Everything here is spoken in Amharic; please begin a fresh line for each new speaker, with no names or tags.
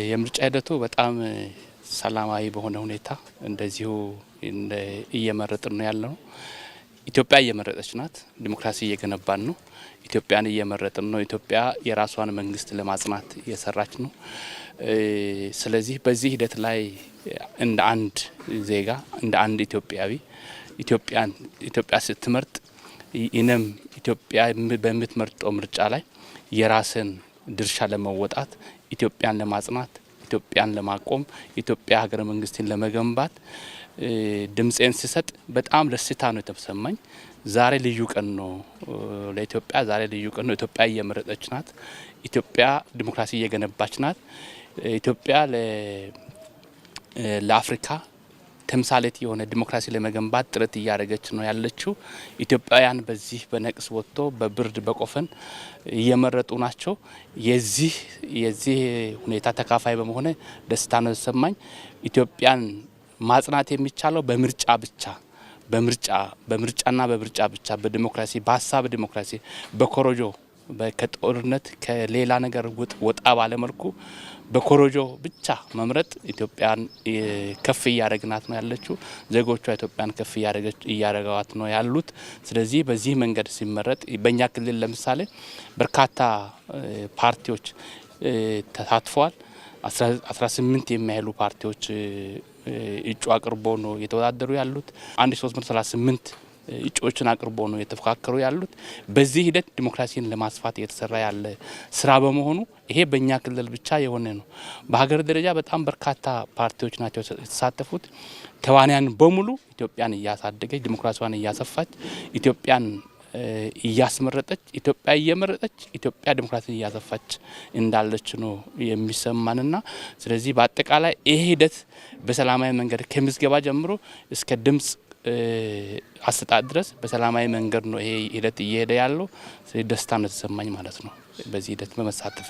የምርጫ ሂደቱ በጣም ሰላማዊ በሆነ ሁኔታ እንደዚሁ እየመረጥን ነው ያለው። ኢትዮጵያ እየመረጠች ናት። ዲሞክራሲ እየገነባን ነው። ኢትዮጵያን እየመረጥን ነው። ኢትዮጵያ የራሷን መንግስት ለማጽናት እየሰራች ነው። ስለዚህ በዚህ ሂደት ላይ እንደ አንድ ዜጋ እንደ አንድ ኢትዮጵያዊ ኢትዮጵያ ስትመርጥ ይነም ኢትዮጵያ በምትመርጠው ምርጫ ላይ የራስን ድርሻ ለመወጣት ኢትዮጵያን ለማጽናት ኢትዮጵያን ለማቆም ኢትዮጵያ ሀገረ መንግስትን ለመገንባት ድምጼን ሲሰጥ በጣም ደስታ ነው የተሰማኝ። ዛሬ ልዩ ቀን ነው ለኢትዮጵያ። ዛሬ ልዩ ቀን ነው። ኢትዮጵያ እየመረጠች ናት። ኢትዮጵያ ዲሞክራሲ እየገነባች ናት። ኢትዮጵያ ለአፍሪካ ተምሳሌት የሆነ ዲሞክራሲ ለመገንባት ጥረት እያደረገች ነው ያለችው። ኢትዮጵያውያን በዚህ በነቅስ ወጥቶ በብርድ በቆፈን እየመረጡ ናቸው። የዚህ ሁኔታ ተካፋይ በመሆነ ደስታ ነው የተሰማኝ። ኢትዮጵያን ማጽናት የሚቻለው በምርጫ ብቻ በምርጫና በምርጫ ብቻ በዲሞክራሲ በሀሳብ ዲሞክራሲ በኮሮጆ ከጦርነት ከሌላ ነገር ወጣ ባለ መልኩ በኮሮጆ ብቻ መምረጥ ኢትዮጵያን ከፍ እያደረግናት ነው ያለችው። ዜጎቿ ኢትዮጵያን ከፍ እያደረጋት ነው ያሉት። ስለዚህ በዚህ መንገድ ሲመረጥ በእኛ ክልል ለምሳሌ በርካታ ፓርቲዎች ተሳትፈዋል። 18 የሚያህሉ ፓርቲዎች እጩ አቅርቦ ነው የተወዳደሩ ያሉት። 1338 እጩዎችን አቅርቦ ነው የተፈካከሩ ያሉት። በዚህ ሂደት ዲሞክራሲን ለማስፋት እየተሰራ ያለ ስራ በመሆኑ ይሄ በእኛ ክልል ብቻ የሆነ ነው። በሀገር ደረጃ በጣም በርካታ ፓርቲዎች ናቸው የተሳተፉት። ተዋንያን በሙሉ ኢትዮጵያን እያሳደገች ዲሞክራሲዋን እያሰፋች ኢትዮጵያን እያስመረጠች ኢትዮጵያ እየመረጠች ኢትዮጵያ ዲሞክራሲን እያሰፋች እንዳለች ነው የሚሰማንና ስለዚህ በአጠቃላይ ይሄ ሂደት በሰላማዊ መንገድ ከምዝገባ ጀምሮ እስከ ድምጽ አሰጣጥ ድረስ በሰላማዊ መንገድ ነው ይሄ ሂደት እየሄደ ያለው። ደስታ ነው ተሰማኝ ማለት ነው በዚህ ሂደት በመሳተፍ።